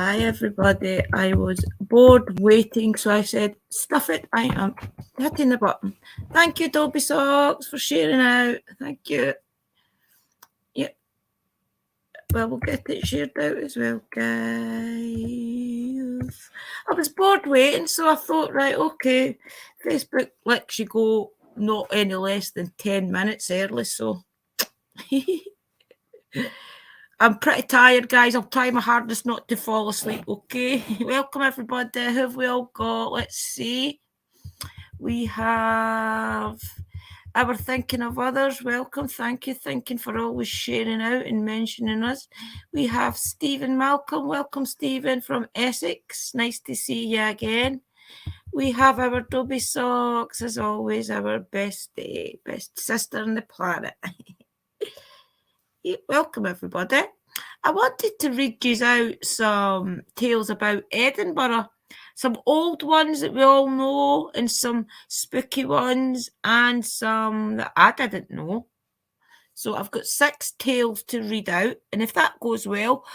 Hi, everybody. I was bored waiting, so I said, stuff it. I am hitting the button. Thank you, Dobby Socks, for sharing out. Thank you. Yep. Well, we'll get it shared out as well, guys. I was bored waiting, so I thought, right, okay, Facebook lets you go not any less than 10 minutes early, so... I'm pretty tired, guys. I'll try my hardest not to fall asleep, okay? Welcome, everybody. Who have we all got? Let's see. We have our Thinking of Others. Welcome. Thank you. Thanking for always sharing out and mentioning us. We have Stephen Malcolm. Welcome, Stephen, from Essex. Nice to see you again. We have our Dobby Socks, as always, our best sister on the planet. Welcome, everybody. I wanted to read you out some tales about Edinburgh, some old ones that we all know, and some spooky ones, and some that I didn't know. So I've got 6 tales to read out, and if that goes well,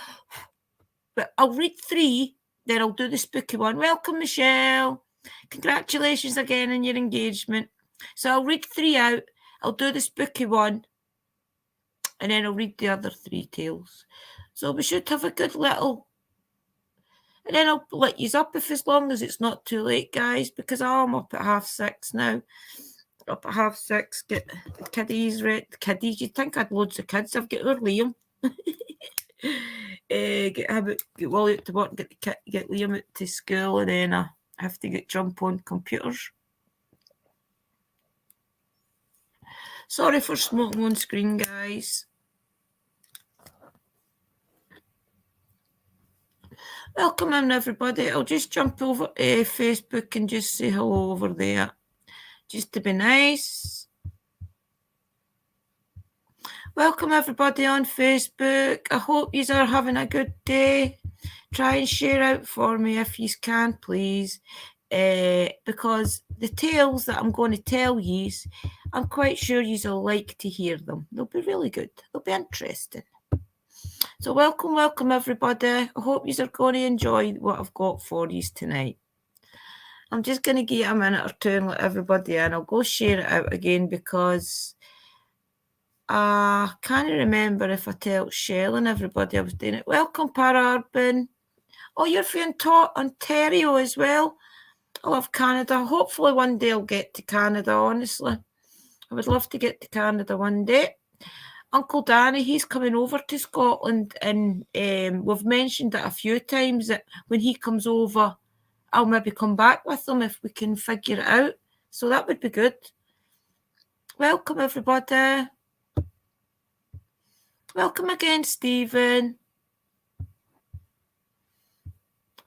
but I'll read 3, then I'll do the spooky one. Welcome, Michelle. Congratulations again on your engagement. So I'll read 3 out, I'll do the spooky one, and then I'll read the other 3 tales. So we should have a good little... And then I'll let you up if as long as it's not too late, guys, because I'm up at 6:30 now. Up at 6:30, get the kiddies ready. The kiddies, you'd think I'd loads of kids. I've got our Liam. Get Wally out to work, get Liam out to school, and then I have to jump on computers. Sorry for smoking on screen, guys. Welcome in, everybody. I'll just jump over to Facebook and just say hello over there, just to be nice. Welcome, everybody on Facebook. I hope you are having a good day. Try and share out for me if you can, please, because the tales that I'm going to tell you, I'm quite sure you'll like to hear them. They'll be really good. They'll be interesting. So welcome, everybody. I hope you are going to enjoy what I've got for you tonight. I'm just going to give it a minute or two and let everybody in. I'll go share it out again because I can't remember if I told Shell and everybody I was doing it. Welcome, Para-Urban. Oh, you're from Ontario as well. I love Canada. Hopefully one day I'll get to Canada, honestly. I would love to get to Canada one day. Uncle Danny, he's coming over to Scotland, and we've mentioned it a few times that when he comes over, I'll maybe come back with him if we can figure it out. So that would be good. Welcome, everybody. Welcome again, Stephen.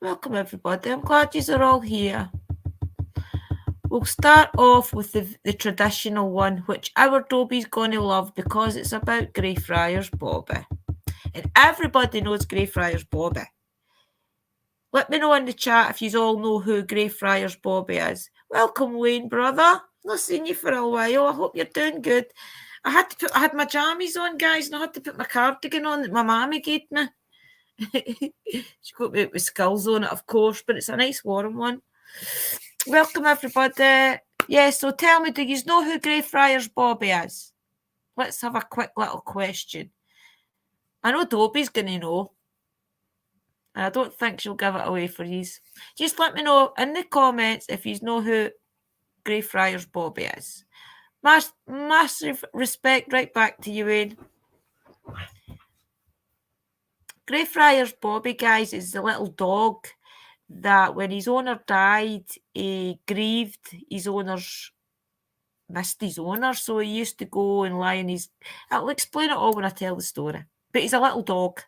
Welcome, everybody. I'm glad you are all here. We'll start off with the traditional one, which our Dobby's going to love because it's about Greyfriars Bobby. And everybody knows Greyfriars Bobby. Let me know in the chat if you all know who Greyfriars Bobby is. Welcome, Wayne, brother. Not seen you for a while. I hope you're doing good. I had my jammies on, guys, and I had to put my cardigan on that my mammy gave me. She got me out with skulls on it, of course, but it's a nice warm one. Welcome, everybody. Yeah, so tell me, do you know who Greyfriars Bobby is? Let's have a quick little question. I know Dobby's going to know. And I don't think she'll give it away for you. Just let me know in the comments if you know who Greyfriars Bobby is. Massive respect right back to you, Wayne. Greyfriars Bobby, guys, is the little dog that when his owner died, he grieved. His owner's missed his owner, so he used to go and lie in his... I'll explain it all when I tell the story. But he's a little dog,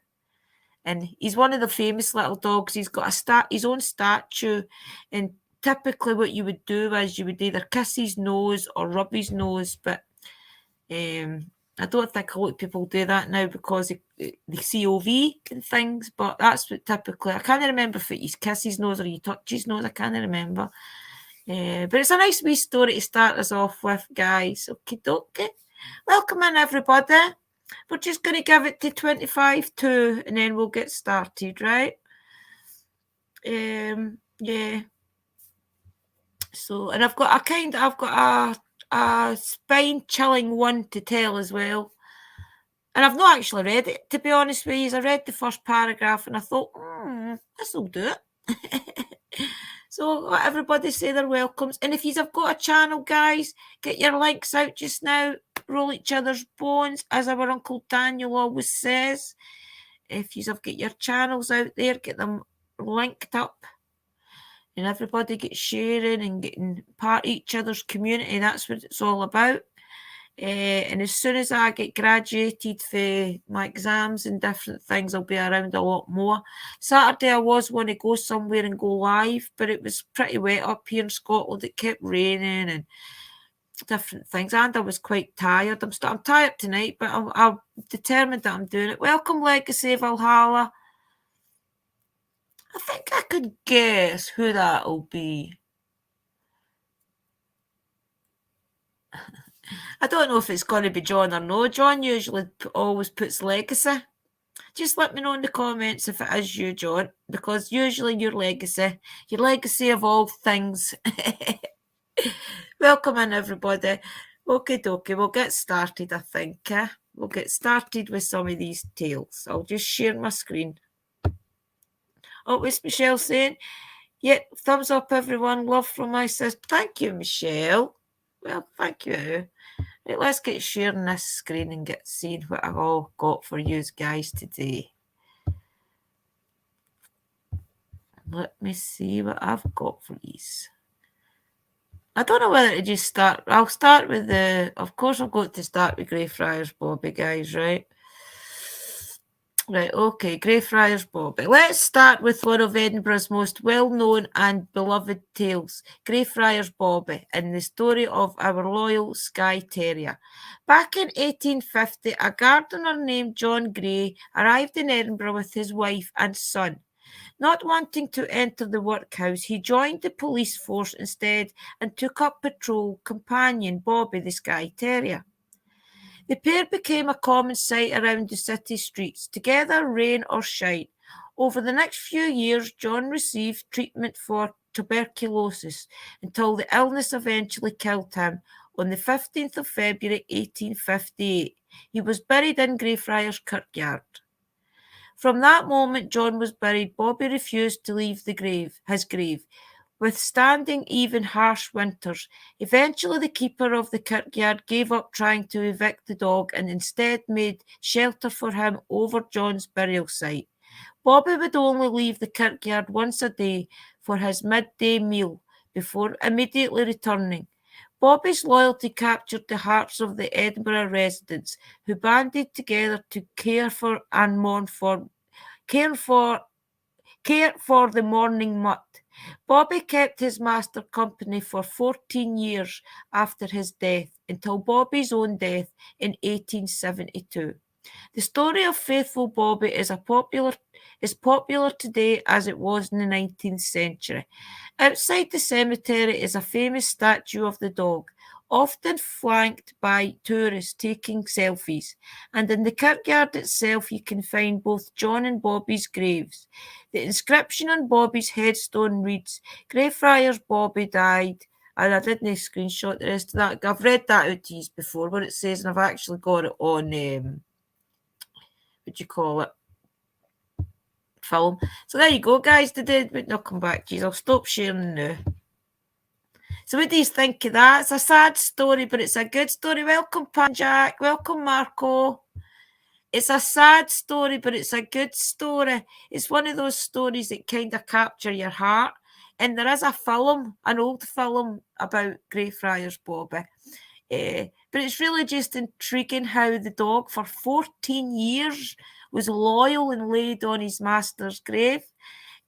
and he's one of the famous little dogs. He's got his own statue, and typically what you would do is you would either kiss his nose or rub his nose, but I don't think a lot of people do that now because they see OV and things, but that's what typically... I can't remember if you kiss his nose or you touch his nose. I can't remember. But it's a nice wee story to start us off with, guys. Okie dokie. Welcome in, everybody. We're just going to give it to 25 to, and then we'll get started, right? Yeah. So, and I've got a spine chilling one to tell as well. And I've not actually read it, to be honest with you. I read the first paragraph and I thought, this'll do it. So everybody say their welcomes. And if you've got a channel, guys, get your links out just now. Roll each other's bones, as our Uncle Daniel always says. If you've got your channels out there, get them linked up. And everybody gets sharing and getting part of each other's community. That's what it's all about. And as soon as I get graduated for my exams and different things, I'll be around a lot more. Saturday, I was want to go somewhere and go live, but it was pretty wet up here in Scotland. It kept raining and different things, and I was quite tired. I'm tired tonight, but I'm determined that I'm doing it. Welcome, Legacy Valhalla. I think I could guess who that'll be. I don't know if it's going to be John or no. John usually always puts Legacy. Just let me know in the comments if it is you, John, because usually your legacy of all things. Welcome in, everybody. Okie dokie, we'll get started, I think. We'll get started with some of these tales. I'll just share my screen. Oh, what's Michelle saying? Yep, thumbs up, everyone. Love from my sister. Thank you, Michelle. Well, thank you. Right, let's get sharing this screen and get seeing what I've all got for you guys today. Let me see what I've got for these. I don't know whether to just start. I'll start with of course, I've got to start with Greyfriars Bobby, guys, right? Right, okay, Greyfriars Bobby. Let's start with one of Edinburgh's most well-known and beloved tales, Greyfriars Bobby, and the story of our loyal Skye Terrier. Back in 1850, a gardener named John Grey arrived in Edinburgh with his wife and son. Not wanting to enter the workhouse, he joined the police force instead and took up patrol companion Bobby the Skye Terrier. The pair became a common sight around the city streets, together rain or shine. Over the next few years, John received treatment for tuberculosis until the illness eventually killed him on the 15th of February 1858. He was buried in Greyfriars Kirkyard. From that moment John was buried, Bobby refused to leave his grave, withstanding even harsh winters. Eventually the keeper of the kirkyard gave up trying to evict the dog and instead made shelter for him over John's burial site. Bobby would only leave the kirkyard once a day for his midday meal before immediately returning. Bobby's loyalty captured the hearts of the Edinburgh residents, who banded together to care for the mourning mutt. Bobby kept his master company for 14 years after his death, until Bobby's own death in 1872. The story of faithful Bobby is popular today as it was in the 19th century. Outside the cemetery is a famous statue of the dog, often flanked by tourists taking selfies. And in the kirkyard itself, you can find both John and Bobby's graves. The inscription on Bobby's headstone reads, Greyfriars Bobby died. And I didn't screenshot the rest of that. I've read that out to you before, what it says, and I've actually got it on, what do you call it? Film. So there you go, guys. But not come back to you. I'll stop sharing now. So what do you think of that? It's a sad story, but it's a good story. Welcome, Panjack. Welcome, Marco. It's a sad story, but it's a good story. It's one of those stories that kind of capture your heart. And there is a film, an old film about Greyfriars Bobby. But it's really just intriguing how the dog for 14 years was loyal and laid on his master's grave.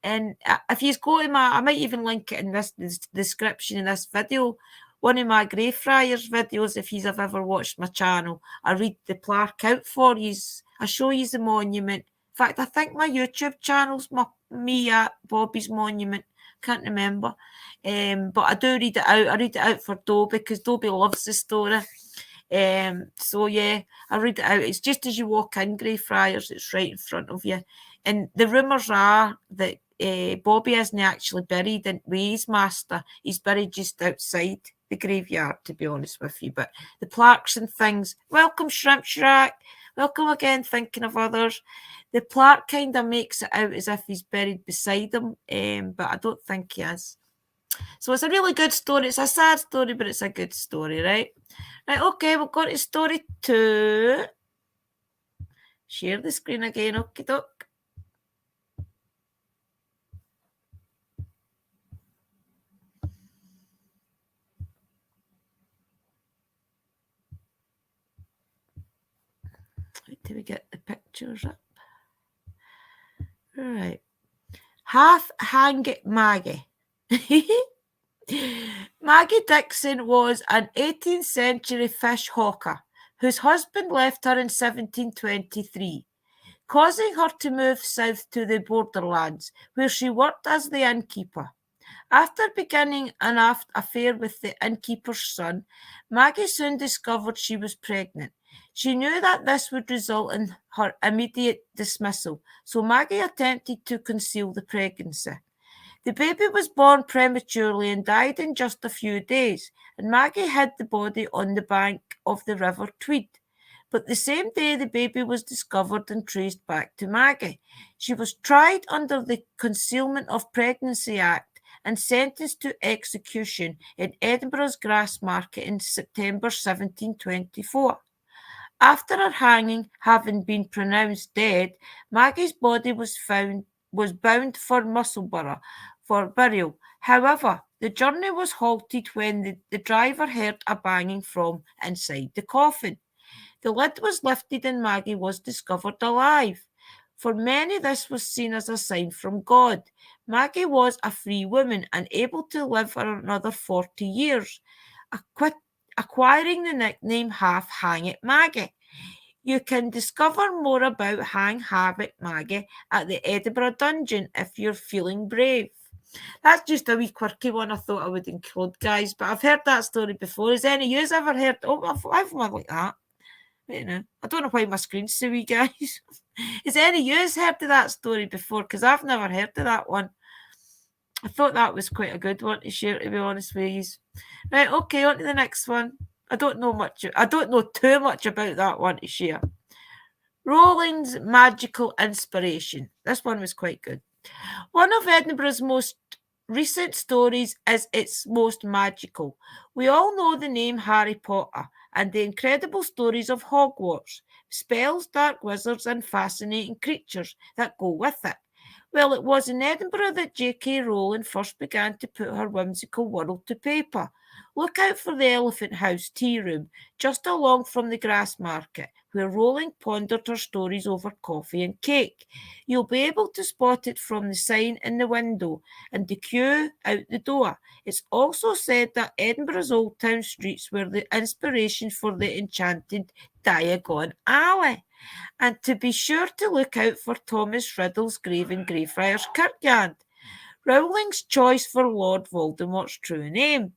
And if you go to I might even link it in this description in this video, one of my Greyfriars videos, if you've ever watched my channel, I read the plaque out for you. I show you the monument. In fact, I think my YouTube channel's me at Bobby's Monument. Can't remember. But I do read it out. I read it out for Dobie because Dobie loves the story. So yeah, I read it out. It's just as you walk in Greyfriars, it's right in front of you. And the rumours are that Bobby isn't actually buried with his master. He's buried just outside the graveyard, to be honest with you. But the plaques and things, welcome Shrimp Shack, welcome again, thinking of others. The plaque kind of makes it out as if he's buried beside him, but I don't think he is. So it's a really good story. It's a sad story, but it's a good story, right? Right, okay, we'll go to story 2. Share the screen again, okie doke. Wait till we get the pictures up. Right. Half-hanged Maggie. Maggie Dixon was an 18th century fish hawker whose husband left her in 1723, causing her to move south to the borderlands, where she worked as the innkeeper. After beginning an affair with the innkeeper's son, Maggie soon discovered she was pregnant. She knew that this would result in her immediate dismissal, so Maggie attempted to conceal the pregnancy. The baby was born prematurely and died in just a few days, and Maggie hid the body on the bank of the River Tweed. But the same day the baby was discovered and traced back to Maggie. She was tried under the Concealment of Pregnancy Act and sentenced to execution in Edinburgh's Grassmarket in September 1724. After her hanging having been pronounced dead, Maggie's body was bound for Musselburgh for burial. However, the journey was halted when the driver heard a banging from inside the coffin. The lid was lifted and Maggie was discovered alive. For many, this was seen as a sign from God. Maggie was a free woman and able to live for another 40 years, acquiring the nickname Half-Hanged Maggie. You can discover more about Hang-Havoc Maggie at the Edinburgh Dungeon if you're feeling brave. That's just a wee quirky one I thought I would include, guys, but I've heard that story before. Has any of you ever heard? Oh, I've one like that. I don't know why my screen's so wee, guys. Has any of you heard of that story before? Because I've never heard of that one. I thought that was quite a good one to share, to be honest with you. Right, okay, on to the next one. I don't know too much about that one to share. Rowling's magical inspiration. This one was quite good. One of Edinburgh's most recent stories is its most magical. We all know the name Harry Potter and the incredible stories of Hogwarts, spells, dark wizards, and fascinating creatures that go with it. Well, it was in Edinburgh that J.K. Rowling first began to put her whimsical world to paper. Look out for the Elephant House tea room, just along from the Grassmarket, where Rowling pondered her stories over coffee and cake. You'll be able to spot it from the sign in the window and the queue out the door. It's also said that Edinburgh's old town streets were the inspiration for the enchanted Diagon Alley. And to be sure to look out for Thomas Riddle's grave in Greyfriars Kirkyard. Rowling's choice for Lord Voldemort's true name.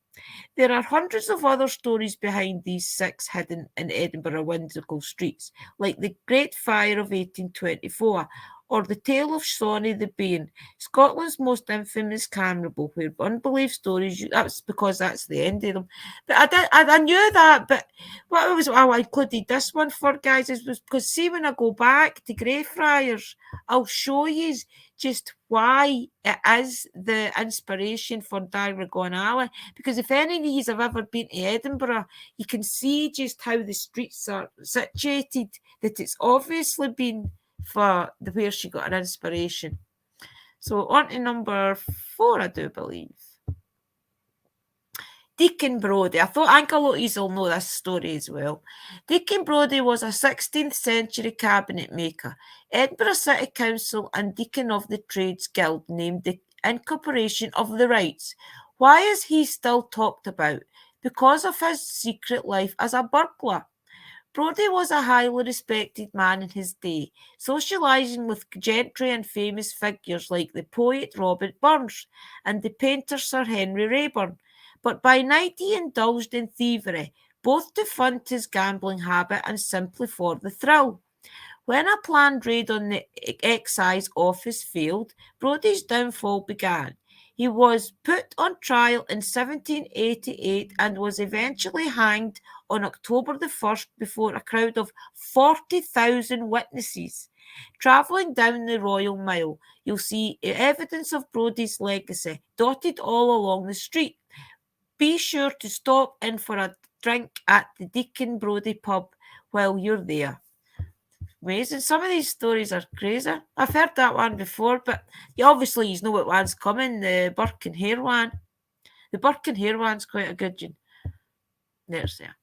There are hundreds of other stories behind these 6 hidden in Edinburgh whimsical streets, like the Great Fire of 1824, or the tale of Sawney the Bairn, Scotland's most infamous carnival, where unbelievable stories. That's because that's the end of them. But I knew that. But what I included this one for, guys, was because see when I go back to Greyfriars, I'll show you just why it is the inspiration for Diagon Alley. Because if any of you have ever been to Edinburgh, you can see just how the streets are situated, that it's obviously been for where she got her inspiration. So on to number 4, I do believe. Deacon Brodie. I think a lot of you will know this story as well. Deacon Brodie was a 16th century cabinet maker, Edinburgh City Council and Deacon of the Trades Guild, named the Incorporation of the Rights. Why is he still talked about? Because of his secret life as a burglar. Brodie was a highly respected man in his day, socialising with gentry and famous figures like the poet Robert Burns and the painter Sir Henry Raeburn. But by night he indulged in thievery, both to fund his gambling habit and simply for the thrill. When a planned raid on the excise office failed, Brodie's downfall began. He was put on trial in 1788 and was eventually hanged on October the 1st before a crowd of 40,000 witnesses. Travelling down the Royal Mile, you'll see evidence of Brodie's legacy dotted all along the street. Be sure to stop in for a drink at the Deacon Brodie pub while you're there. Amazing. Some of these stories are crazy. I've heard that one before, but obviously you know what one's coming, the Burke and Hare one. The Burke and Hare one's quite a good one. There's there.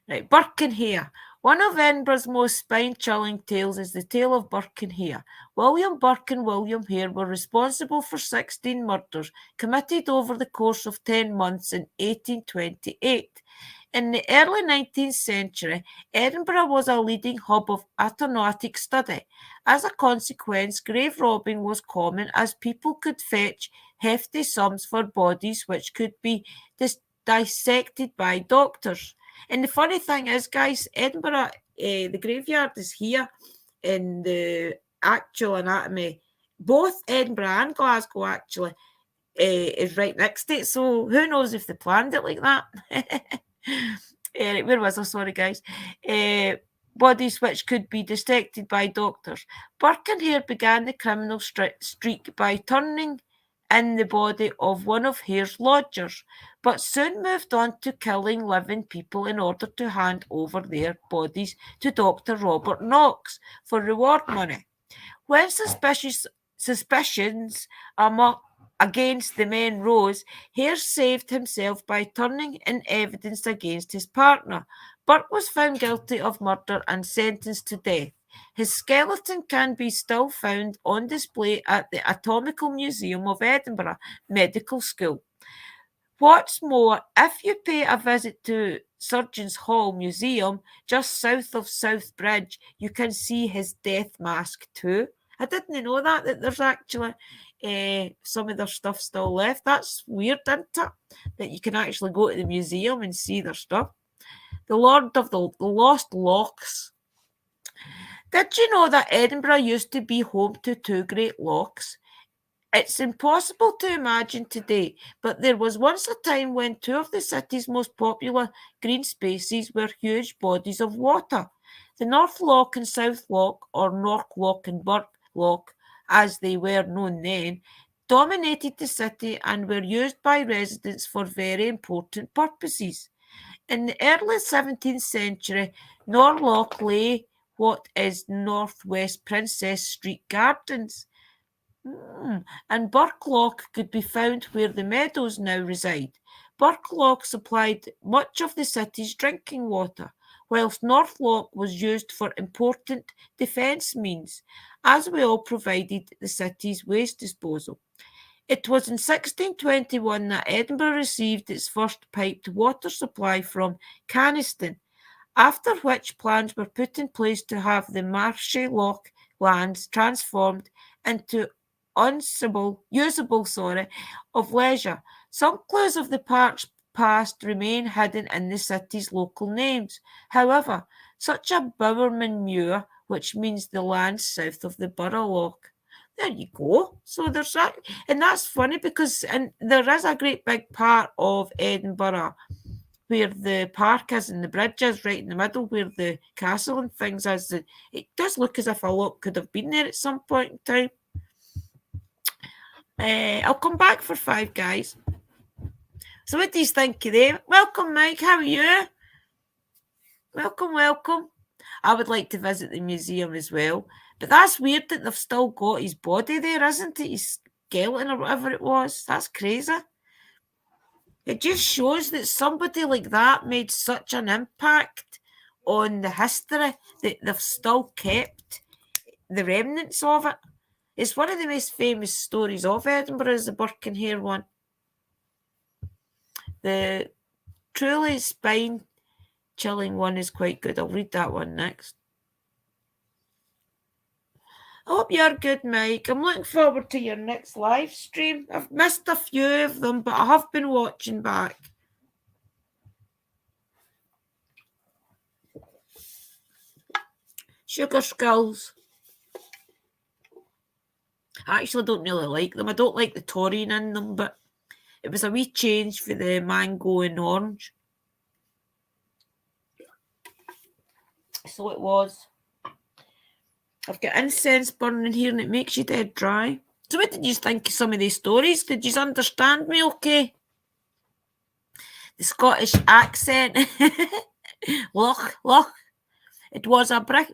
Right, Burke and Hare. One of Edinburgh's most spine-chilling tales is the tale of Burke and Hare. William Burke and William Hare were responsible for 16 murders committed over the course of 10 months in 1828. In the early 19th century, Edinburgh was a leading hub of atonautic study. As a consequence, grave robbing was common as people could fetch hefty sums for bodies which could be dissected by doctors. And the funny thing is, guys, Edinburgh, the graveyard is here in the actual anatomy. Both Edinburgh and Glasgow, actually, is right next to it. So who knows if they planned it like that? Where was I? Sorry, guys. Bodies which could be dissected by doctors. Burke and Hare began the criminal streak by turning in the body of one of Hare's lodgers, but soon moved on to killing living people in order to hand over their bodies to Dr. Robert Knox for reward money. When suspicions against the men rose, Hare saved himself by turning in evidence against his partner. Burke was found guilty of murder and sentenced to death. His skeleton can be still found on display at the Anatomical Museum of Edinburgh Medical School. What's more, if you pay a visit to Surgeons' Hall Museum, just south of South Bridge, you can see his death mask too. I didn't know that there's actually some of their stuff still left. That's weird, isn't it? That you can actually go to the museum and see their stuff. The Lord of the Lost Locks. Did you know that Edinburgh used to be home to two great lochs? It's impossible to imagine today, but there was once a time when two of the city's most popular green spaces were huge bodies of water. The North Loch and South Loch, or North Loch and Burke Loch, as they were known then, dominated the city and were used by residents for very important purposes. In the early 17th century, Norloch lay what is Northwest Princess Street Gardens. And Burke Loch could be found where the meadows now reside. Burke Loch supplied much of the city's drinking water, whilst North Loch was used for important defence means, as well provided the city's waste disposal. It was in 1621 that Edinburgh received its first piped water supply from Caniston, after which plans were put in place to have the marshy loch lands transformed into usable of leisure. Some clues of the park's past remain hidden in the city's local names. However, such as Bowerman Muir, which means the land south of the Borough Loch. There you go. So there's that, and that's funny because there is a great big part of Edinburgh where the park is and the bridge is right in the middle, where the castle and things is. It does look as if a lot could have been there at some point in time. I'll come back for 5, guys. So what do you think of them? Welcome, Mike. How are you? Welcome. I would like to visit the museum as well. But that's weird that they've still got his body there, isn't it? His skeleton or whatever it was. That's crazy. It just shows that somebody like that made such an impact on the history that they've still kept the remnants of it. It's one of the most famous stories of Edinburgh is the Burke and Hare one. The truly spine-chilling one is quite good. I'll read that one next. I hope you're good, Mike. I'm looking forward to your next live stream. I've missed a few of them, but I have been watching back. Sugar skulls. I actually don't really like them. I don't like the taurine in them, but it was a wee change for the mango and orange. So it was. I've got incense burning here and it makes you dead dry. So what did you think of some of these stories? Did you understand me okay? The Scottish accent. Loch. It was a brick.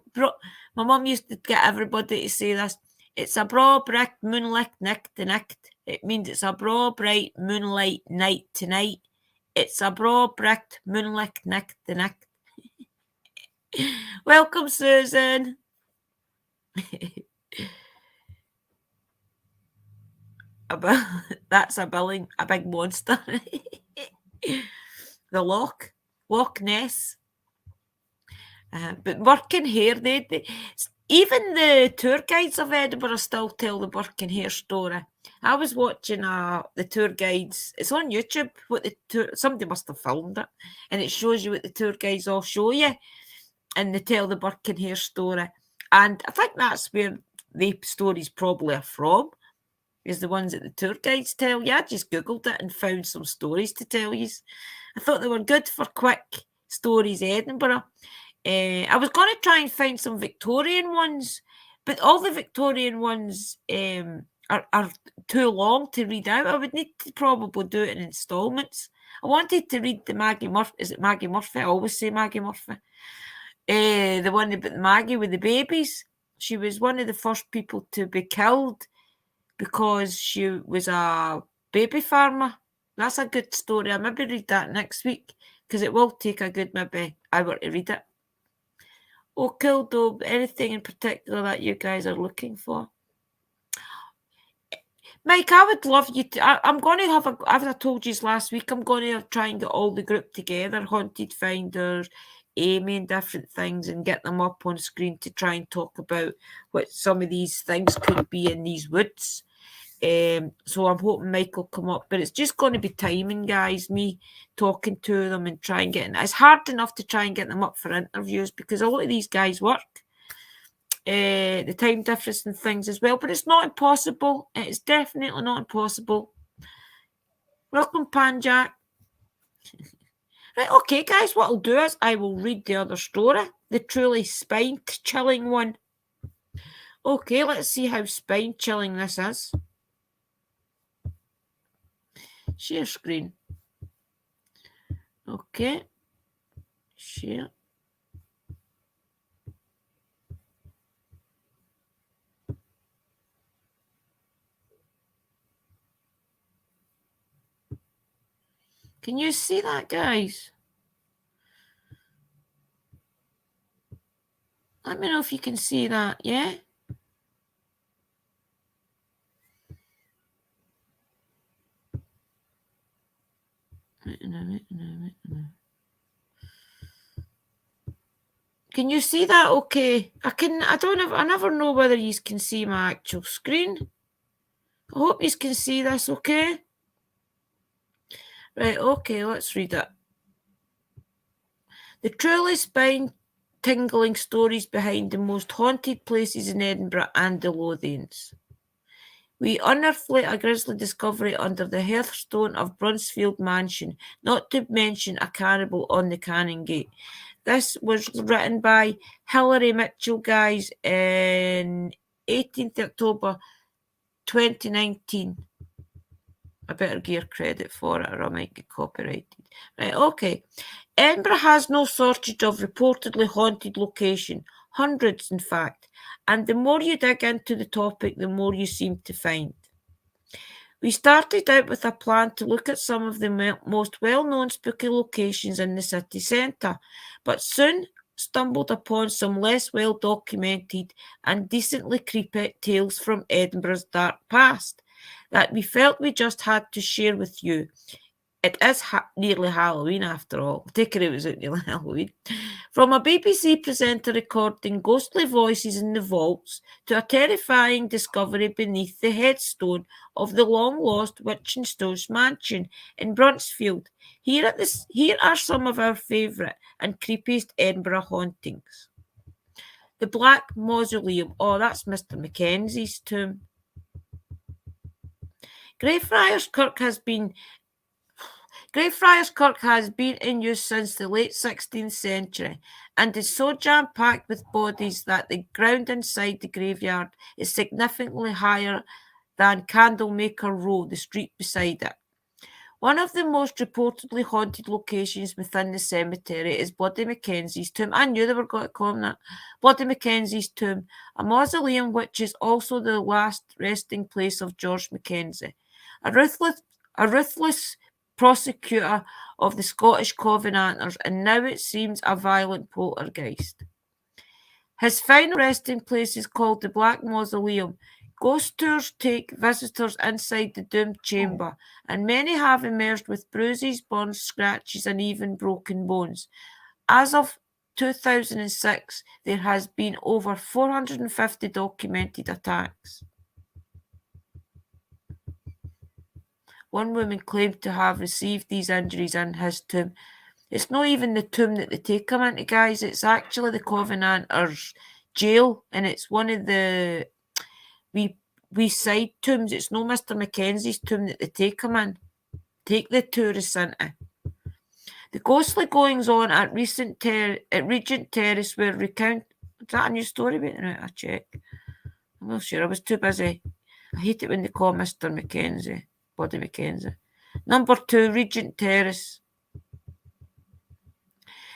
My mum used to get everybody to say this. It's a braw brick moonlight night to night. It means it's a braw bright moonlight night tonight. It's a braw brick moonlight night to night. Welcome, Susan. That's a big monster. The Loch Ness. But Birkenhead, even the tour guides of Edinburgh still tell the Birkenhead story. I was watching the tour guides. It's on YouTube. Somebody must have filmed it, and it shows you what the tour guides all show you, and they tell the Birkenhead story. And I think that's where the stories probably are from, is the ones that the tour guides tell you. I just googled it and found some stories to tell you. I thought they were good for quick stories, Edinburgh. I was going to try and find some Victorian ones, but all the Victorian ones are too long to read out. I would need to probably do it in installments. I wanted to read the Maggie Murphy. Is it Maggie Murphy? I always say Maggie Murphy. The one about Maggie with the babies. She was one of the first people to be killed because she was a baby farmer. That's a good story. I'll maybe read that next week because it will take a good maybe hour to read it. Oh, cool, though. Anything in particular that you guys are looking for? Mike, I would love you to. I'm going to have as I told you last week, I'm going to try and get all the group together, Haunted Finders, Amy, and different things, and get them up on screen to try and talk about what some of these things could be in these woods. So I'm hoping Mike will come up, but it's just going to be timing, guys. Me talking to them and trying getting. It's hard enough to try and get them up for interviews because a lot of these guys work. The time difference and things as well, but it's not impossible. It's definitely not impossible. Welcome, Panjack. Right, okay, guys. What I'll do is I will read the other story, the truly spine-chilling one. Okay, let's see how spine-chilling this is. Share screen. Okay. Share. Can you see that, guys? Let me know if you can see that, yeah? Can you see that okay? I never know whether you can see my actual screen. I hope you can see this okay. Right, okay, let's read it. The truly spine-tingling stories behind the most haunted places in Edinburgh and the Lothians. We unearthed a grisly discovery under the hearthstone of Brunsfield Mansion, not to mention a cannibal on the Canongate. This was written by Hilary Mitchell, guys, in 18th October 2019. I better give credit for it or I might get copyrighted. Right, okay. Edinburgh has no shortage of reportedly haunted location, hundreds in fact, and the more you dig into the topic, the more you seem to find. We started out with a plan to look at some of the most well-known spooky locations in the city centre, but soon stumbled upon some less well-documented and decently creepy tales from Edinburgh's dark past that we felt we just had to share with you. It is nearly Halloween after all. Take it was nearly Halloween. From a BBC presenter recording ghostly voices in the vaults to a terrifying discovery beneath the headstone of the long-lost Witchenstows mansion in Brunsfield, here are some of our favourite and creepiest Edinburgh hauntings. The Black Mausoleum. Oh, that's Mr. Mackenzie's tomb. Greyfriars Kirk has been in use since the late 16th century and is so jam-packed with bodies that the ground inside the graveyard is significantly higher than Candlemaker Row, the street beside it. One of the most reportedly haunted locations within the cemetery is Bloody Mackenzie's tomb. I knew they were going to call him that. Bloody Mackenzie's tomb, a mausoleum which is also the last resting place of George Mackenzie, a ruthless prosecutor of the Scottish Covenanters, and now it seems a violent poltergeist. His final resting place is called the Black Mausoleum. Ghost tours take visitors inside the doomed chamber, and many have emerged with bruises, burns, scratches, and even broken bones. As of 2006, there has been over 450 documented attacks. One woman claimed to have received these injuries in his tomb. It's not even the tomb that they take him into, guys. It's actually the Covenanters' jail, and it's one of the wee side tombs. It's no Mr. Mackenzie's tomb that they take him in. Take the tourists into. The ghostly goings on at Regent Terrace were recounted. Is that a new story? Wait a minute, I'll check. I'm not sure. I was too busy. I hate it when they call Mr. Mackenzie. Bloody Mackenzie. Number 2, Regent Terrace.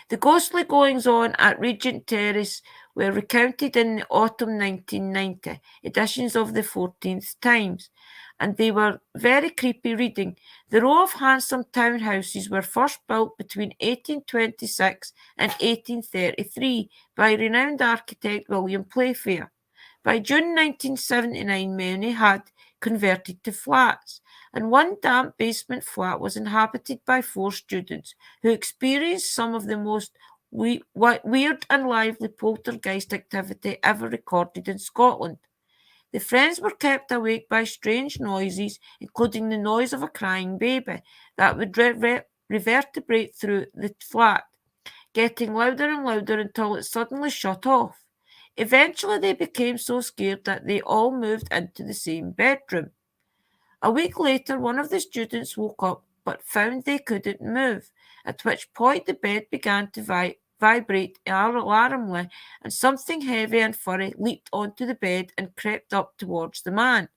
The ghostly goings on at Regent Terrace were recounted in the autumn 1990 editions of the 14th Times, and they were very creepy reading. The row of handsome townhouses were first built between 1826 and 1833 by renowned architect William Playfair. By June 1979, many had converted to flats, and one damp basement flat was inhabited by 4 students who experienced some of the most weird and lively poltergeist activity ever recorded in Scotland. The friends were kept awake by strange noises, including the noise of a crying baby that would reverberate through the flat, getting louder and louder until it suddenly shut off. Eventually, they became so scared that they all moved into the same bedroom. A week later, one of the students woke up but found they couldn't move, at which point the bed began to vibrate alarmingly, and something heavy and furry leaped onto the bed and crept up towards the man.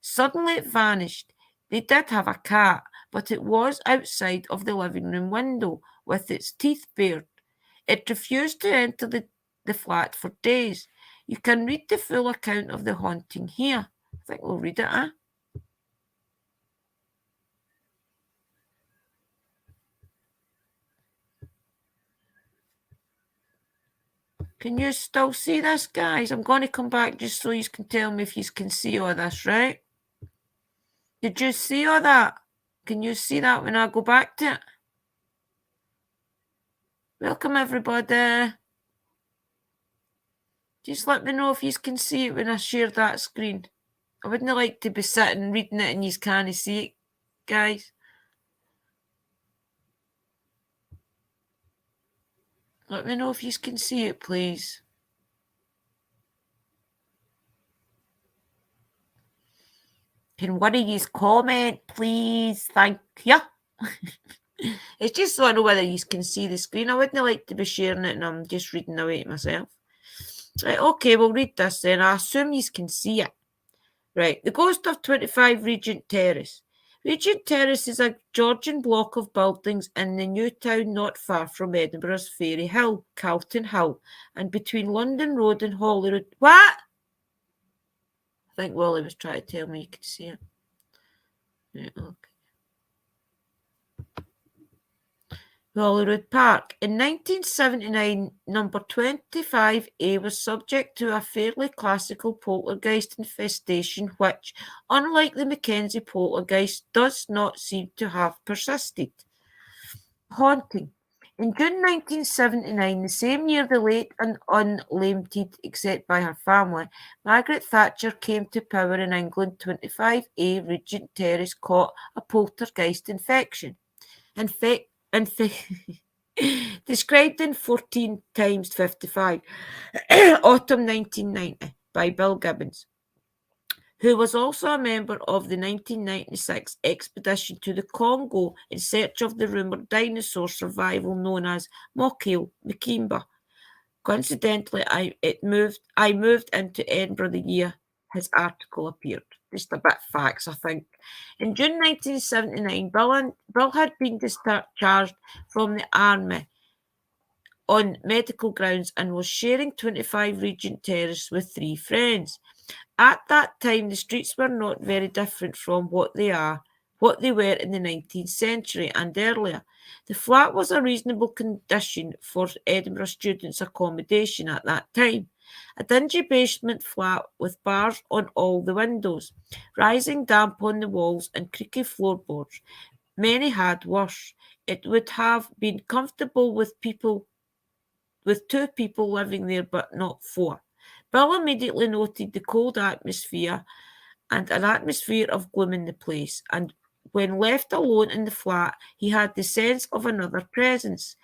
Suddenly it vanished. They did have a cat, but it was outside of the living room window with its teeth bared. It refused to enter the flat for days. You can read the full account of the haunting here. I think we'll read it, eh? Can you still see this, guys? I'm going to come back just so you can tell me if you can see all this, right? Did you see all that? Can you see that when I go back to it? Welcome, everybody. Just let me know if you can see it when I share that screen. I wouldn't like to be sitting reading it and you can't see it, guys. Let me know if you can see it, please. Can one of you comment, please? Thank you. It's just so I know whether you can see the screen. I wouldn't like to be sharing it and I'm just reading away to myself. Right, okay, we'll read this then. I assume you can see it. Right, the ghost of 25 Regent Terrace. Regent Terrace is a Georgian block of buildings in the new town not far from Edinburgh's Fairy Hill, Calton Hill, and between London Road and Holyrood. What? I think Wally was trying to tell me you could see it. Right, okay. Holyrood Park. In 1979, number 25A was subject to a fairly classical poltergeist infestation which, unlike the Mackenzie poltergeist, does not seem to have persisted. Haunting. In June 1979, the same year the late and unlamented, except by her family, Margaret Thatcher came to power in England, 25A Regent Terrace caught a poltergeist infection. Described in 14 times 55, autumn 1990, by Bill Gibbons, who was also a member of the 1996 expedition to the Congo in search of the rumoured dinosaur survival known as Mokele Makimba. Coincidentally, I moved into Edinburgh the year his article appeared. Just a bit of facts, I think. In June 1979, Bill had been discharged from the army on medical grounds and was sharing 25 Regent Terrace with three friends. At that time, the streets were not very different from what they were in the 19th century and earlier. The flat was a reasonable condition for Edinburgh students' accommodation at that time. A dingy basement flat with bars on all the windows, rising damp on the walls and creaky floorboards. Many had worse. It would have been comfortable with two people living there, but not four. Bill immediately noted the cold atmosphere and an atmosphere of gloom in the place, and when left alone in the flat, he had the sense of another presence.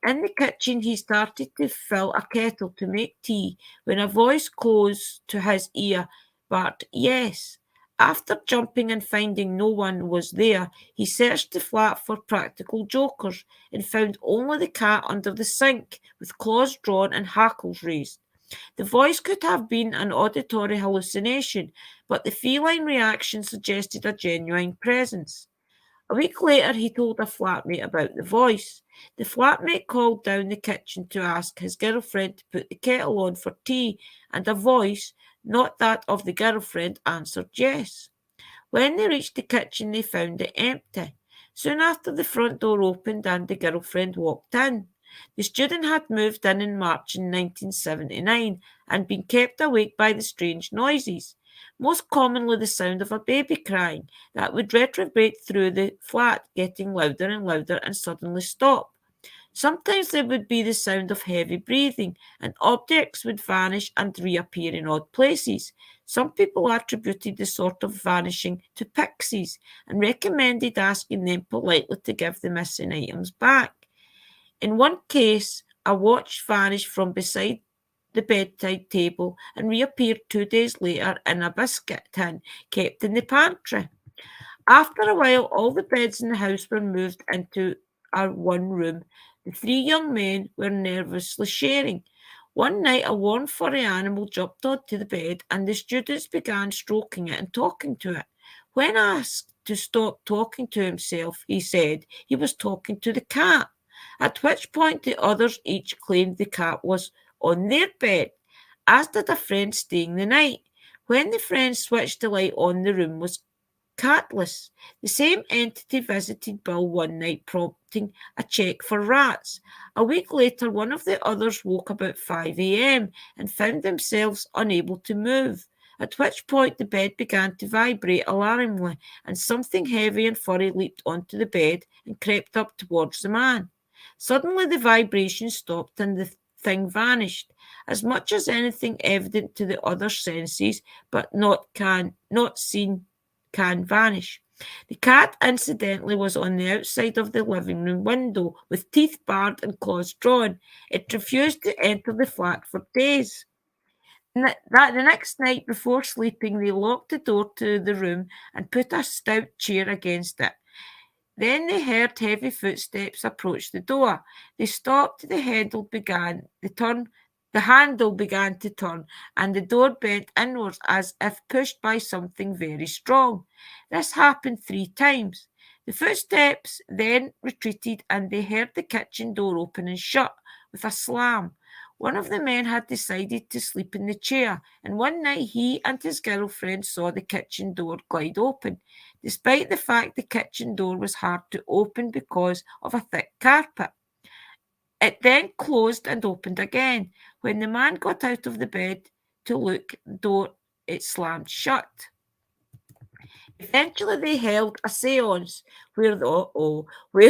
In the kitchen, he started to fill a kettle to make tea when a voice close to his ear barked, "Yes." After jumping and finding no one was there, he searched the flat for practical jokers and found only the cat under the sink with claws drawn and hackles raised. The voice could have been an auditory hallucination, but the feline reaction suggested a genuine presence. A week later, he told a flatmate about the voice. The flatmate called down the kitchen to ask his girlfriend to put the kettle on for tea, and a voice, not that of the girlfriend, answered yes. When they reached the kitchen, they found it empty. Soon after, the front door opened and the girlfriend walked in. The student had moved in March in 1979 and been kept awake by the strange noises, most commonly the sound of a baby crying that would reverberate through the flat, getting louder and louder and suddenly stop. Sometimes there would be the sound of heavy breathing, and objects would vanish and reappear in odd places. Some people attributed the sort of vanishing to pixies and recommended asking them politely to give the missing items back. In one case, a watch vanished from beside the bedside table and reappeared 2 days later in a biscuit tin kept in the pantry. After a while, all the beds in the house were moved into our one room. The three young men were nervously sharing. One night, a warm, furry animal jumped onto the bed, and the students began stroking it and talking to it. When asked to stop talking to himself, he said he was talking to the cat, at which point the others each claimed the cat was on their bed, as did a friend staying the night. When the friend switched the light on, the room was catless. The same entity visited Bill one night, prompting a check for rats. A week later, one of the others woke about 5 a.m. and found themselves unable to move, at which point the bed began to vibrate alarmingly, and something heavy and furry leaped onto the bed and crept up towards the man. Suddenly the vibration stopped and the thing vanished, as much as anything evident to the other senses, but not seen can vanish. The cat, incidentally, was on the outside of the living room window, with teeth bared and claws drawn. It refused to enter the flat for days. The next night before sleeping, they locked the door to the room and put a stout chair against it. Then they heard heavy footsteps approach the door. They stopped, the handle began to turn, and the door bent inwards as if pushed by something very strong. This happened 3 times. The footsteps then retreated, and they heard the kitchen door open and shut with a slam. One of the men had decided to sleep in the chair, and one night he and his girlfriend saw the kitchen door glide open, despite the fact the kitchen door was hard to open because of a thick carpet. It then closed and opened again. When the man got out of the bed to look, the door it slammed shut. Eventually, they held a séance where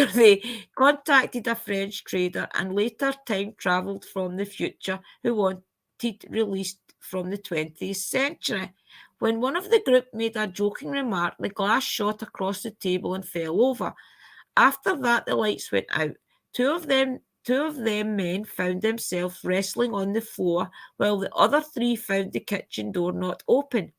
they contacted a French trader and later time travelled from the future who wanted released from the 20th century. When one of the group made a joking remark, the glass shot across the table and fell over. After that, the lights went out. Two of them two of them men found themselves wrestling on the floor while the other three found the kitchen door not open.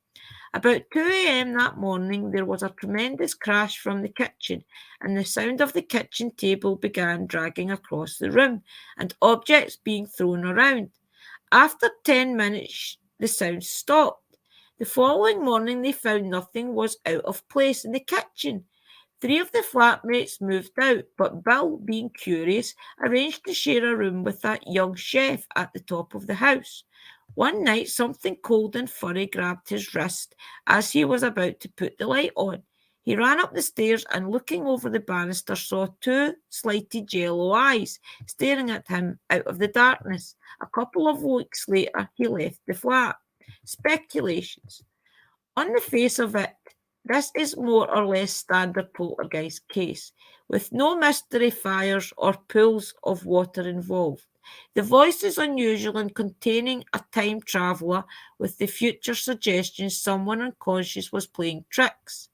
About 2 a.m. that morning, there was a tremendous crash from the kitchen, and the sound of the kitchen table began dragging across the room, and objects being thrown around. After 10 minutes, the sound stopped. The following morning, they found nothing was out of place in the kitchen. 3 of the flatmates moved out, but Bill, being curious, arranged to share a room with that young chef at the top of the house. One night, something cold and furry grabbed his wrist as he was about to put the light on. He ran up the stairs and, looking over the banister, saw 2 slighted yellow eyes staring at him out of the darkness. A couple of weeks later, he left the flat. Speculations. On the face of it, this is more or less standard poltergeist case, with no mystery fires or pools of water involved. The voice is unusual and containing a time traveller, with the future suggestion someone unconscious was playing tricks.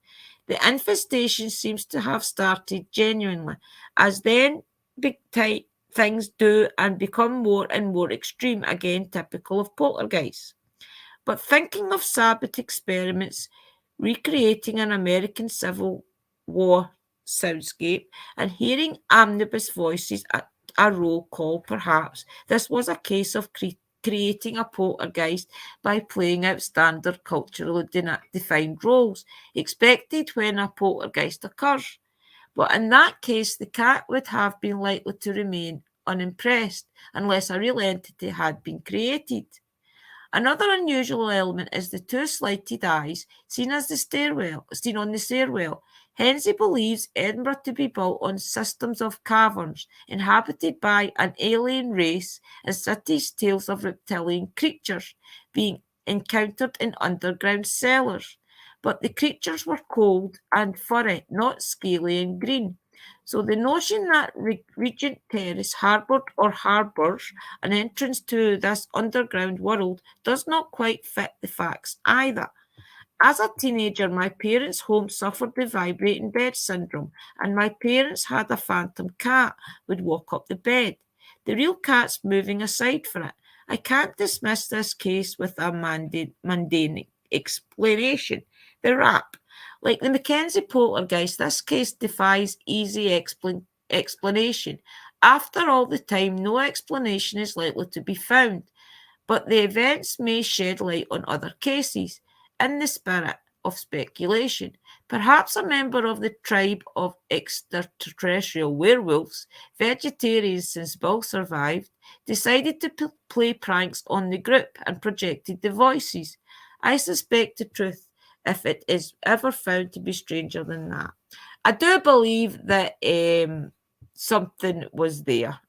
The infestation seems to have started genuinely, as then big tight things do and become more and more extreme, again typical of poltergeists. But thinking of Sabbath experiments recreating an American Civil War soundscape and hearing omnibus voices at a roll call, perhaps this was a case of creating a poltergeist by playing out standard culturally defined roles expected when a poltergeist occurs. But in that case, the cat would have been likely to remain unimpressed unless a real entity had been created. Another unusual element is the 2 slighted eyes seen on the stairwell. Hensley believes Edinburgh to be built on systems of caverns inhabited by an alien race, and cities tales of reptilian creatures being encountered in underground cellars. But the creatures were cold and furry, not scaly and green. So the notion that Regent Terrace harboured or harbours an entrance to this underground world does not quite fit the facts either. As a teenager, my parents' home suffered the vibrating bed syndrome, and my parents had a phantom cat would walk up the bed. The real cat's moving aside for it. I can't dismiss this case with a mundane explanation. The rap. Like the Mackenzie poltergeist, this case defies easy explanation. After all the time, no explanation is likely to be found, but the events may shed light on other cases. In the spirit of speculation, perhaps a member of the tribe of extraterrestrial werewolves, vegetarians since Bill survived, decided to play pranks on the group and projected the voices. I suspect the truth if it is ever found to be stranger than that. I do believe that something was there.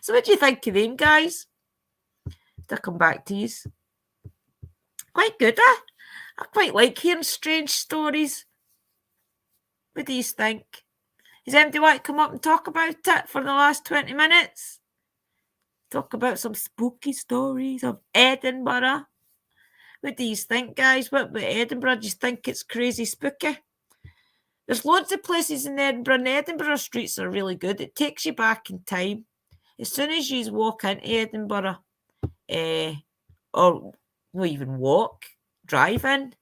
So what do you think of them, guys? To come back to you. Quite good, eh? I quite like hearing strange stories. What do you think? Does anybody want to come up and talk about it for the last 20 minutes? Talk about some spooky stories of Edinburgh. What do you think, guys? What about Edinburgh? Do you think it's crazy spooky? There's loads of places in Edinburgh, and Edinburgh streets are really good. It takes you back in time. As soon as you walk into Edinburgh, or not even walk, drive in,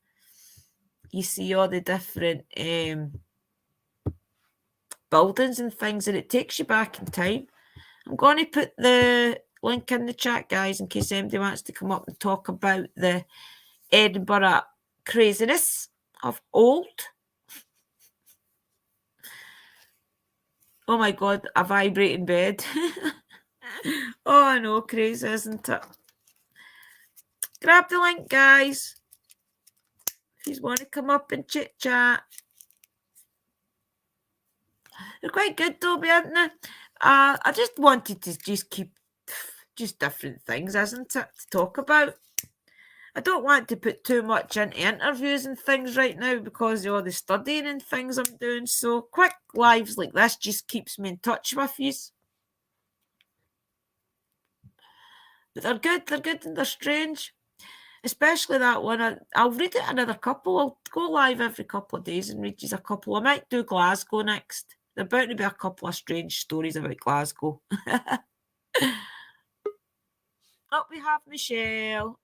you see all the different buildings and things, and it takes you back in time. I'm going to put the link in the chat, guys, in case anybody wants to come up and talk about the Edinburgh craziness of old. Oh my God, a vibrating bed. Oh, I know, crazy, isn't it? Grab the link, guys, if you want to come up and chit chat. They're quite good though, aren't they? I just wanted to keep just different things, isn't it, to talk about. I don't want to put too much into interviews and things right now because of all the studying and things I'm doing. So quick lives like this just keeps me in touch with you. But they're good and they're strange. Especially that one. I'll read it another couple. I'll go live every couple of days and read you a couple. I might do Glasgow next. There's about to be a couple of strange stories about Glasgow. Oh, we have Michelle.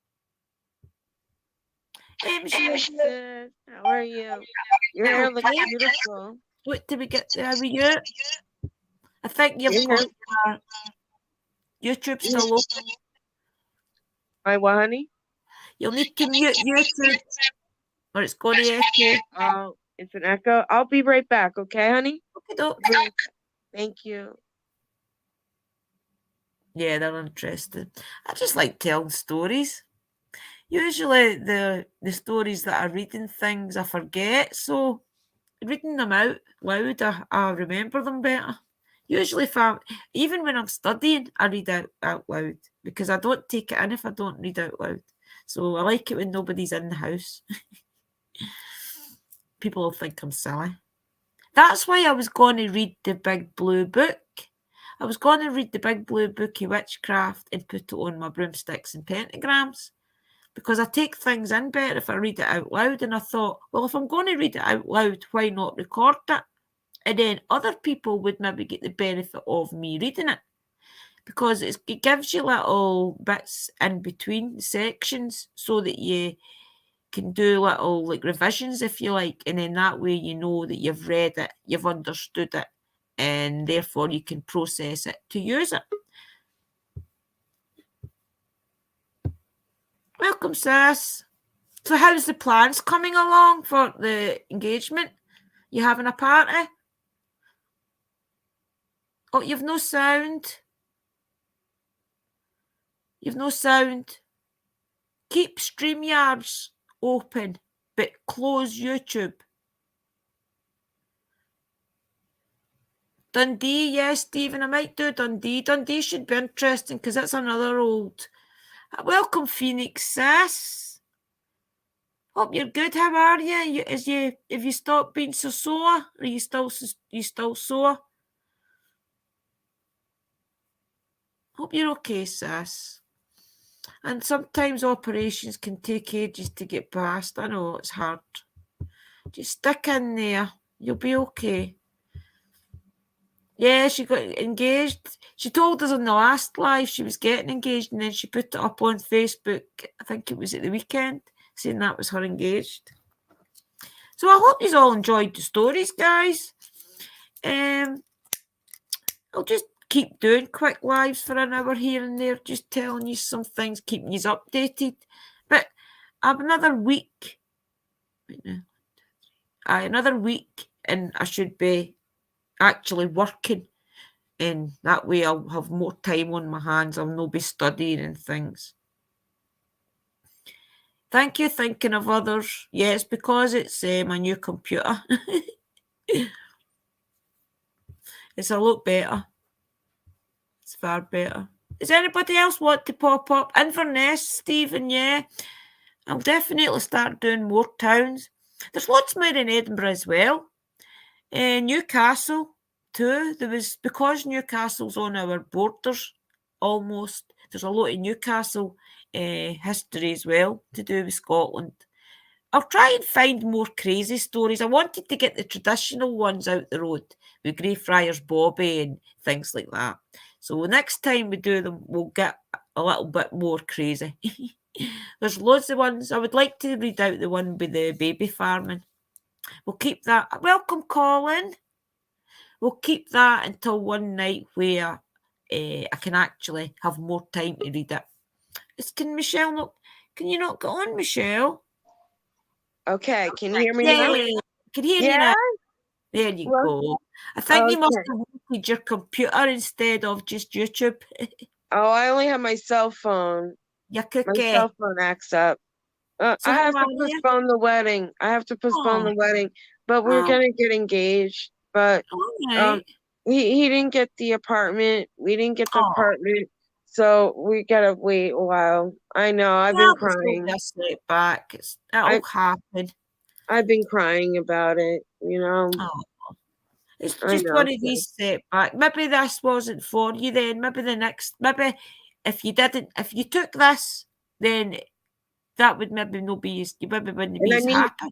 Hey, Michelle. Sis, how are you? Your hair looks beautiful. What did we get there with you? I think you've Your hair, got YouTube still open. my what, honey? You'll need to mute YouTube or it's going to echo. Oh, it's an echo. I'll be right back, okay, honey? Okay, Thank you. yeah, they're interesting. I just like telling stories. Usually the stories that I read and things I forget, so reading them out loud, I remember them better. Usually, even when I'm studying, I read out loud because I don't take it in if I don't read out loud. So I like it when nobody's in the house. People will think I'm silly. That's why I was going to read the big blue book. I was going to read the big blue book of witchcraft and put it on my broomsticks and pentagrams because I take things in better if I read it out loud. And I thought, well, if I'm going to read it out loud, why not record it? And then other people would maybe get the benefit of me reading it because it gives you little bits in between sections so that you can do little like revisions if you like, and then that way you know that you've read it, you've understood it, and therefore you can process it to use it. Welcome, sis. So how's the plans coming along for the engagement? You having a party? Oh, you've no sound. You've no sound. Keep StreamYards open, but close YouTube. Dundee, yes, Stephen, I might do Dundee. Dundee should be interesting because that's another old. Welcome, Phoenix, sis. Hope you're good. How are you? Have you stopped being so sore? Are you still sore? Hope you're okay, sis. And sometimes operations can take ages to get past. I know it's hard. Just stick in there. You'll be okay. Yeah, she got engaged. She told us on the last live she was getting engaged, and then she put it up on Facebook. I think it was at the weekend, saying that was her engaged. So I hope you all enjoyed the stories, guys. I'll just keep doing quick lives for an hour here and there, just telling you some things, keeping you updated. But I have another week. Right now. Another week, and I should be actually working. And that way I'll have more time on my hands. I'll not be studying and things. Thank you, thinking of others. Yes, because it's my new computer. It's a lot better. It's far better. Does anybody else want to pop up? Inverness, Stephen, yeah. I'll definitely start doing more towns. There's lots more in Edinburgh as well. Newcastle too. Because Newcastle's on our borders almost. There's a lot of Newcastle history as well to do with Scotland. I'll try and find more crazy stories. I wanted to get the traditional ones out the road with Greyfriars Bobby and things like that. So next time we do them, we'll get a little bit more crazy. There's loads of ones. I would like to read out the one with the baby farming. We'll keep that. Welcome, Colin. We'll keep that until one night where I can actually have more time to read it. Can Michelle not? Can you not get on, Michelle? Okay, can you hear me now? I can hear you now. There you go. I think you must have wanted your computer instead of just YouTube. Oh, I only have my cell phone. Your cookie. My cell phone acts up. I have to postpone the wedding. The wedding, but we're gonna get engaged. But he didn't get the apartment. We didn't get the apartment, so we gotta wait a while. I know. I've been crying. Back. It'll happen. I've been crying about it. You know. It's just one of these setbacks. Maybe this wasn't for you then. Maybe the next. Maybe if you took this, then that would maybe not be you maybe wouldn't be as happy.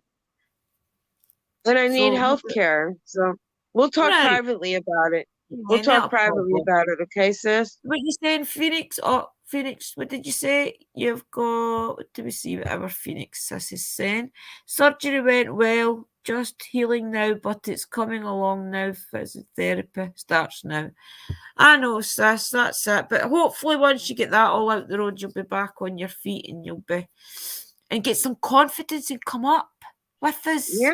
And I need health care. So We'll talk Right. privately about it. We'll Yeah, talk not a privately problem. about it, okay, sis? What you saying, Phoenix? Oh, Phoenix, what did you say? You've got, what do we see what our Phoenix sis is saying? Surgery went well, just healing now, but it's coming along now. Physiotherapy starts now. I know, sis, that's it. But hopefully, once you get that all out the road, you'll be back on your feet and you'll be and get some confidence and come up with us. Yeah.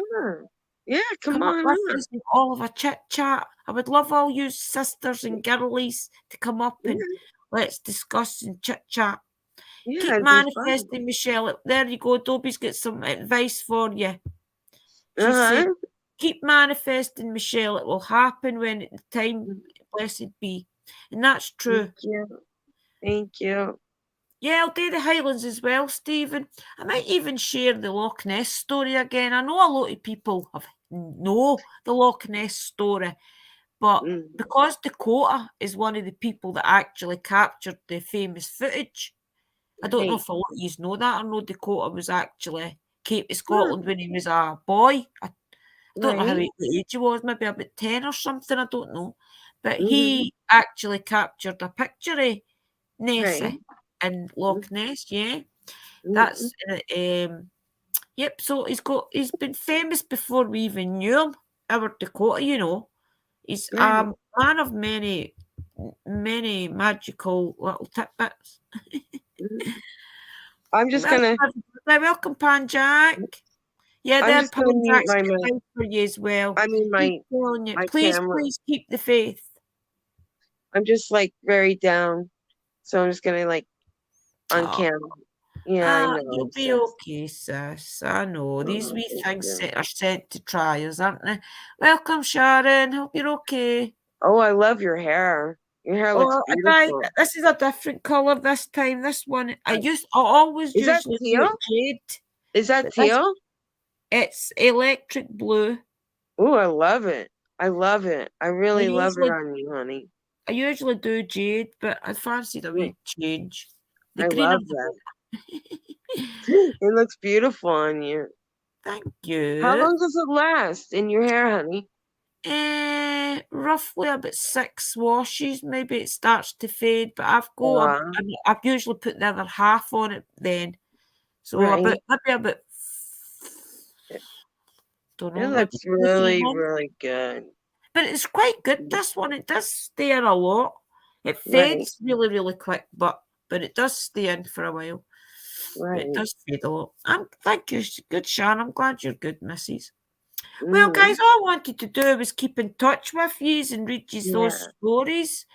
Yeah, come Come up on with up. us and all of a chit chat. I would love all you sisters and girlies to come up and let's discuss and chit chat. Yeah, Keep it'd be fun. manifesting, Michelle. There you go. Dobie's got some advice for you. She Uh-huh. said, keep manifesting, Michelle. It will happen when the time, blessed be. And that's true. Thank you. Thank you. Yeah, I'll do the Highlands as well, Stephen. I might even share the Loch Ness story again. I know a lot of people know the Loch Ness story, but because Dakota is one of the people that actually captured the famous footage, I don't know if a lot of you know that or know Dakota was actually came to Scotland when he was a boy. I don't know how age he was, maybe about 10 or something, I don't know. But he actually captured a picture of Nessie in Loch Ness, yeah. That's yep, so he's been famous before we even knew him. Our Dakota, you know. He's a man of many magical little tidbits. I'm just gonna welcome, Pan Jack. Yeah, I'm then just gonna Pan mute Jack's my got mic. advice for you as well. I mean my Please, camera. please keep the faith. I'm just like very down. So I'm just gonna like on camera. Yeah, I know. You'll be okay, sis. I know. These wee things are sent to try us, aren't they? Welcome, Sharon. Hope you're okay. Oh, I love your hair. Your hair looks beautiful. This is a different colour this time. This one, I always usually do jade. Is that teal? It's electric blue. Oh, I love it. I love it. I really love it on you, honey. I usually do jade, but I fancied a wee change. I love that. It looks beautiful on you. Thank you. How long does it last in your hair, honey? Roughly about 6 washes. Maybe it starts to fade, but I've usually put the other half on it then. So maybe about don't know. It looks really, really good. But it's quite good. This one, it does stay in a lot. It fades really, really quick, but it does stay in for a while. But it does fade a lot. Thank you, good Shan. I'm glad you're good, missus. Well, guys, all I wanted to do was keep in touch with you and read you those stories.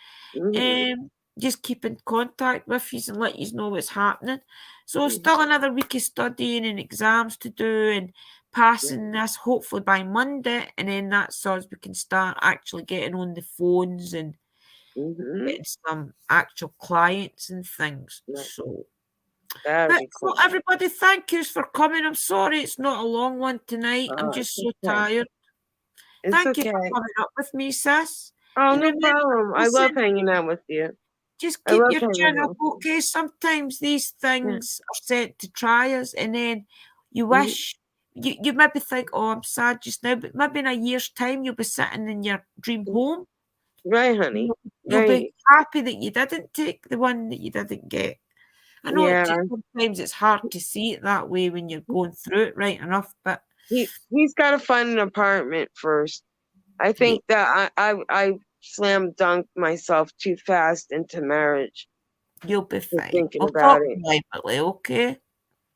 Just keep in contact with you and let you know what's happening. So still another week of studying and exams to do and passing this hopefully by Monday, and then that's so we can start actually getting on the phones and getting some actual clients and things. So everybody, thank you for coming. I'm sorry it's not a long one tonight. I'm just so tired. Thank you for coming up with me, sis. Oh, no problem. I love hanging out with you. Just keep your chin up, okay? Sometimes these things are sent to try us, and then you wish you maybe think, "Oh, I'm sad just now," but maybe in a year's time you'll be sitting in your dream home. Right, honey. You'll be happy that you didn't take the one that you didn't get. I know sometimes it's hard to see it that way when you're going through it, right enough, but he's got to find an apartment first. I think that I slam dunked myself too fast into marriage. You'll be fine. Thinking about it. Privately, okay?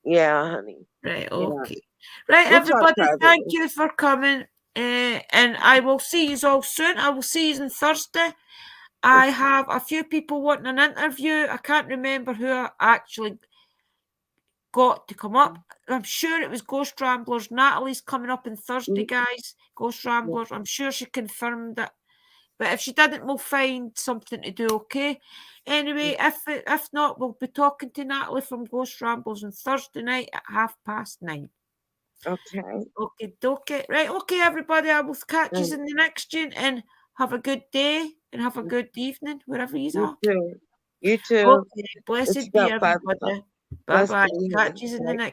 Yeah, honey. Right, okay. Right, everybody, thank you for coming. And I will see you all soon. I will see you on Thursday. I have a few people wanting an interview. I can't remember who I actually got to come up. I'm sure it was Ghost Ramblers. Natalie's coming up on Thursday, guys. Ghost Ramblers. I'm sure she confirmed it. But if she didn't, we'll find something to do, okay? Anyway, if not, we'll be talking to Natalie from Ghost Ramblers on Thursday night at 9:30. Okay. Right, okay, everybody. I will catch you in the next tune and have a good day and have a good evening wherever you are. You too. Okay, blessed be everybody. Bye-bye. Catch you in the next